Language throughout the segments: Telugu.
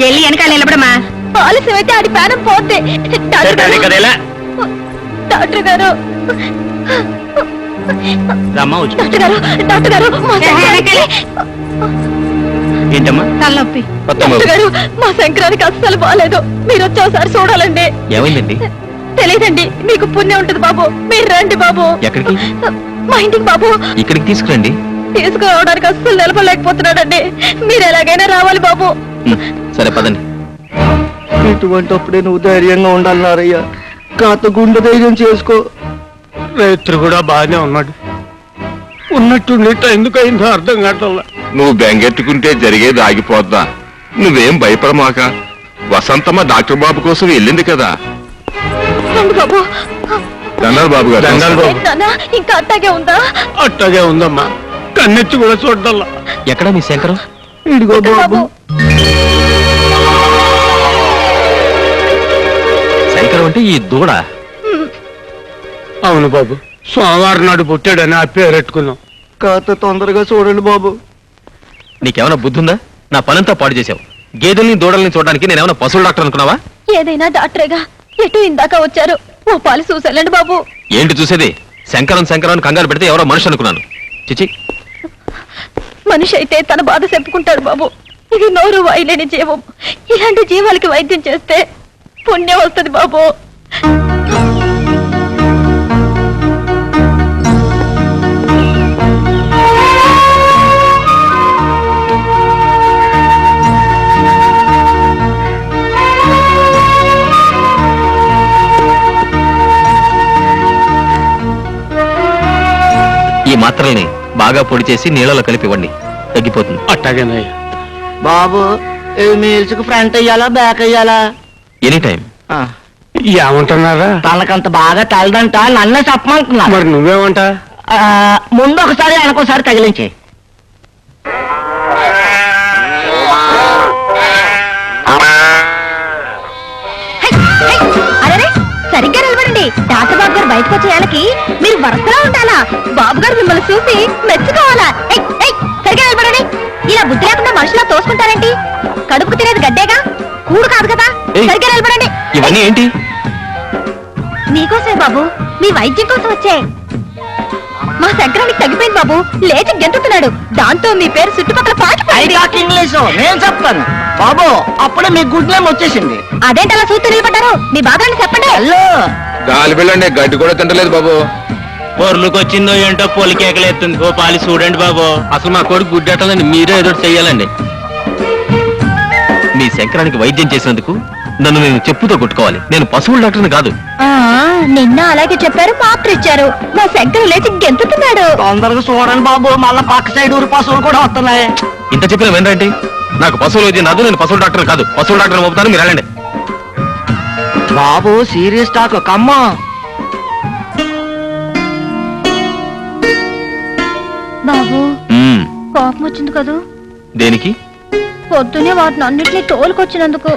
వెళ్ళి వెనకాల నిలబడమా. ఆలస్యం అయితే ఆడి ప్రాణం పోతే. డాక్టర్ గారు డాక్టర్ గారు డాక్టర్ గారు ఏంటమ్మా తలనొప్పి. డాక్టర్ గారు మా శంకరానికి అస్సలు బాగాలేదు. మీరు వచ్చేసారి చూడాలండి. ఏమైందండి? తెలియదండి. మీకు పుణ్యం ఉంటుంది బాబు. మీరు రండి బాబు. ఎక్కడికి? మా ఇంటికి బాబు. ఇక్కడికి తీసుకురండి. తీసుకురావడానికి అస్సలు నిలబడలేకపోతున్నాడండి. మీరు ఎలాగైనా రావాలి బాబు. సరే పదండి. ఇటువంటిప్పుడే నువ్వు ధైర్యంగా ఉండాలన్నారయ్యా. కాత గుండె ధైర్యం చేసుకో. రైతు కూడా బాగానే ఉన్నాడు. ఉన్నట్టుండి ఎందుకు అయిందో అర్థం కావట్లా. నువ్వు బెంగెట్టుకుంటే జరిగేది ఆగిపోద్దా? నువ్వేం భయపడమాక. వసంతమ్మ డాక్టర్ బాబు కోసం వెళ్ళింది కదా. రండి బాబు. దండాలు బాబు గారు. దండాలు బాబు. ఏంటన్నా, ఇంకా అట్టాగే ఉందా? అట్టాగే ఉందమ్మా. కన్నెత్తి కూడా చూడాలా. ఎక్కడ మీ శంకరం? ఇదిగో బాబు. శంకరం అంటే ఈ దూడ. అవును బాబు, సోమవారం నాడు పుట్టాడని ఆ పేరు పెట్టుకున్నాం. కాత తొందరగా చూడండి బాబు. నీకేమైనా బుద్ధి ఉందా? నా పనంతా పాడు చేసావు. గేదెల్ని దూడల్ని చూడడానికి నేనేమైనా పశువుల డాక్టర్ అనుకున్నావా? ఏదైనా డాక్టరేగా. ఎటు ఇందాక వచ్చారు. ఓ పాలు చూసేళ్ళండి బాబు. ఏంటి చూసేది? శంకరం శంకరం కంగారు పెడితే ఎవరో మనిషి అనుకున్నాను. చిచి, మనిషి అయితే తన బాధ చెప్పుకుంటాడు బాబు. ఇది నోరు వాయలేని జీవం. ఇలాంటి జీవాలకి వైద్యం చేస్తే పుణ్యం వస్తుంది బాబు. ఈ మాత్రల్ని బాగా పొడి చేసి నీళ్ళలో కలిపి ఇవ్వండి. తగ్గిపోతుంది. అట్టాగేనయ్యా. బాబు మీల్స్కి ఫ్రంట్ అయ్యాలా బ్యాక్ అయ్యాలా? Any time. ఏమంటున్నారా? తనకంత బాగా తలదంట నన్నే చెప్పమంటున్నా. మరి నువ్వేమంటా? ముందు ఒకసారి వెనకోసారి తగిలించే. అరే సరిగ్గా నిలబడండి. డాక్టర్ బాబు గారు బయటకు వచ్చేయాలకి మీరు వరుసలో ఉండాలా. బాబు గారు మిమ్మల్ని చూసి మెచ్చుకోవాలా. సరిగ్గా నిలబడండి. ఇలా బుద్ధి లేకుండా మనుషులా తోసుకుంటారేంటి? కడుపుకు తినేది గడ్డేగా, కూడు కాదు కదా. సరిగ్గా నిలబడండి. ఇవన్నీ ఏంటి? మీకోసమే బాబు, మీ వైద్యం కోసం వచ్చే. మా శంకరానికి తగ్గిపోయింది బాబు. లేచి గెంతుతున్నాడు. దాంతో మీ పేరు చుట్టుపక్కల పాకిపోయింది. ఇంగ్లీషు నేను చెప్తాను బాబు. అప్పుడే మీ గుడ్ నేమ్ వచ్చేసింది. అదేంటి అలా చూస్తూ నిలబడ్డారు? మీ బాధలను చెప్పండి. హలో గాలి బిళ్ళండి, గడ్డి కూడా తింటలేదు బాబు. పొర్లుకు వచ్చిందో ఏంటో పొలికేకలేస్తుంది. ఓ పాలి చూడండి బాబు. అసలు మా కొడుకు గుడ్డెట్టాలని మీరే ఏదో చెయ్యాలండి. మీ శంకరానికి వైద్యం చేసినందుకు నన్ను నేను చెప్పుతో కొట్టుకోవాలి. నేను పశువుల డాక్టర్ని కాదు. నిన్న అలాగే చెప్పారు, మాత్ర ఇచ్చారు. మా శంకర్ లేచి గెంతుతున్నాడు. తొందరగా చూడండి బాబు. మళ్ళా పక్క సైడ్ ఊరి పశువులు కూడా వస్తున్నాయి. ఇంత చెప్పిన వినరండి. నాకు పశువుల వైద్యం రాదు. నేను పశువుల డాక్టర్ కాదు. పశువుల డాక్టర్ మోపుతాను, మీరు వెళ్ళండి. బాబు సీరియస్ టాక్ కమ్మ. బాబు కోపం వచ్చింది కదూ? దేనికి? పొద్దునే వాటిని అన్నిటినీ తోలుకొచ్చినందుకు.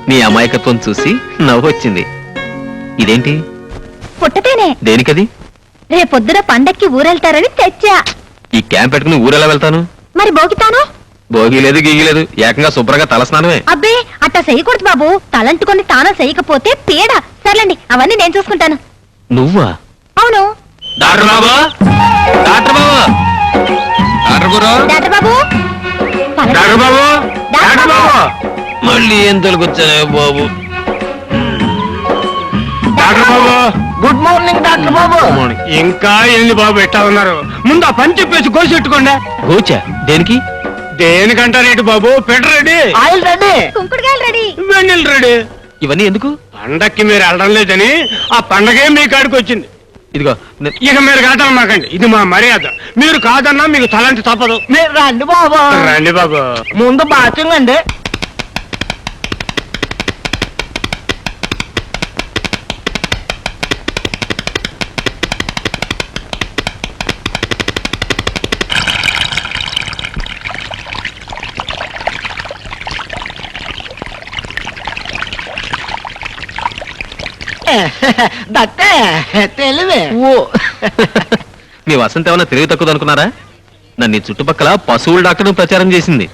నీ అమాయకత్వం చూసి నవ్వు వచ్చింది. ఇదేంటి? పుట్టతేనే. దేనికది? రేపొద్దున పండక్కి ఊరెళ్తారని తెచ్చా. ఈ క్యాంప్ పెట్టుకుని ఊరెలా వెళ్తాను? మరి బోగితాను? భోగి లేదు గీగి లేదు. ఏకంగా శుభ్రంగా తలస్నానమే. అబ్బే అట్టా చెయ్యకూడదు బాబు. తలంటుకొని తానం చేయకపోతే పీడ. సర్లేండి, అవన్నీ నేను చూసుకుంటాను. నువ్వా? అవును. డాక్టర్ బాబు, డాక్టర్ బాబు, డాక్టర్ గురు, డాక్టర్ బాబు, డాక్టర్ బాబు, డాక్టర్ బాబు, మళ్ళీ ఏం తొలగొచ్చానే బాబు. డాక్టర్ బాబు. గుడ్ మార్నింగ్ డాక్టర్ బాబు. ఇంకా ఎన్ని బాబు ఎట్టా ఉన్నారు? ముందు ఆ పని చెప్పేసి కోసెట్టుకోండి. గోచా దేనికి? దేనికంటారేంటి బాబు? పెట రెడీ, ఆయిల్ రెడీ, కుంకుడుగాయలు రెడీ. వెన్నెల రెడీ. ఇవన్నీ ఎందుకు? పండక్కి మీరు వెళ్ళడం లేదని ఆ పండగే మీ కాడికి వచ్చింది. ఇదిగో ఇక మీరు కాదన్నమాకండి. ఇది మా మర్యాద. మీరు కాదన్నా మీకు తలంటి తప్పదు. మీరు రండి బాబు. రండి బాబు. ముందు బాత్రూమ్ అండి. దట్టే తెలివే. మీ వసంత ఏమైనా తెలివి తక్కువ అనుకున్నారా? నన్ను ఈ చుట్టుపక్కల పశువుల డాక్టర్ ప్రచారం చేసింది.